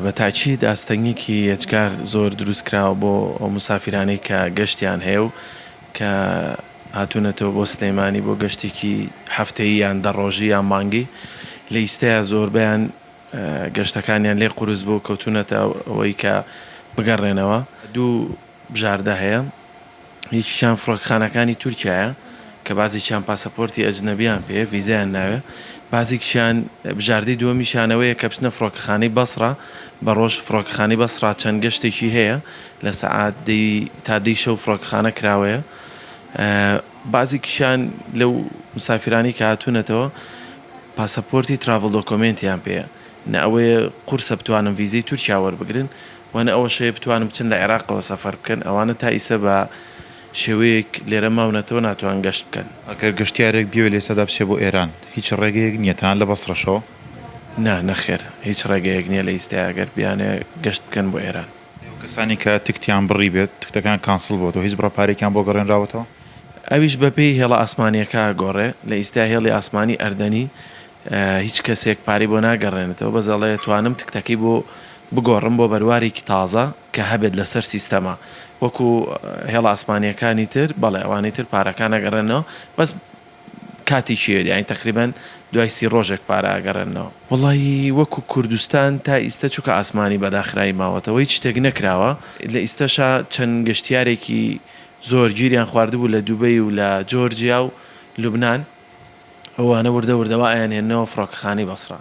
بە تاکید ئاستەنگێکی ئەجگار زۆر دروستکراوە بۆ ئەو مسافرانەی کە گەشتیان هەیە و کە هاتوونەتەوە بۆ سلێمانی بۆ گەشتێکی هەفتەیی یان دەڕۆژی یان مانگی لە ئیستەیە زۆربیان گەشتەکانیان لێ قورس بۆ کەوتونەتە ئەوەی کە بگەڕێنەوە. دوو بژاردە هەیە، یەکیشیان فڕۆکەخانەکانی تورکیایە کە بازێکیان پاسەپۆرتی ئەجنەبیان پێ ڤیزایان ناوێ، بازێکیان بژاردەی دووەمیشانەوەیە کە بچنە فڕۆکەخانەی بەسڕە بە ڕۆژ فڕۆکەخانەی بەسڕا چەند گەشتێکی هەیە لە سەعات تا دەی شەو فڕۆکەخانە کراوەیە. بازێکیشیان لەو مسافرانی کە هاتوونەتەوە پاسەپۆرتی تراڤڵ دۆکۆمنتیان پێیە، نە ئەوەیە قورسە بتوانن ڤیزەی تورکیا وەربگرن وانە ئەوەشەیە بتوانن بچن لە عێراقەوە سەفەر بکەن. ئەوانە تا ئیسە بە شێوەیەک لێرە ماونەتەوە ناتوان گەشت بکەن. ئەگەر گەشتیارێک بیوێ لێ سەدا بچێ بۆ ئێران هیچ ڕێگەیەک نییە تان لە بەسڕەشەوە؟ نەخێر، هیچ ڕێگەیەک نییە لە ئیستای ئەگەر بیانێ گەشت بکەن بۆ ئێران. کەسانی کە تکتیان بڕی بێت تکتەکان کانسڵ بۆتەوە هیچ بڕەپارێکیان بۆ گەڕێنراوەتەوە؟ ئەویش بەپێی هێڵە ئاسمانیەکە گۆڕێ لە ئیستای هێڵی ئاسمانی ئەردەنی هیچ کەسێک پاری بۆ ناگەڕێنێتەوە، بەزەڵێ توانم تکتەکەی بۆ بگۆڕم بۆ بەروارێکی تازە کە هەبێت لەسەر سیستەما وەکو هێڵە ئاسمانیەکانی تر. بەڵێ ئەوانەی تر پارەکان ئەگەڕێنەوە بەس کاتی شێت، یانی تقریبان دوای 30 ڕۆژێک پارە ئەگەڕێنەوە. وەڵی وەکو کوردستان تا ئیستە چووکە ئاسمانی بەداخرایی ماوەتەوە هیچ شتێک نەکراوە. لە ئیستەشا چەند گەشتیارێکی زۆر گیریان خواردبوو لە دووبەی و لە جۆرجیا و لوبنان، ئەوانە وردە وردەوە ئایان هێننەوە فڕۆکەخانەی بەسڕە.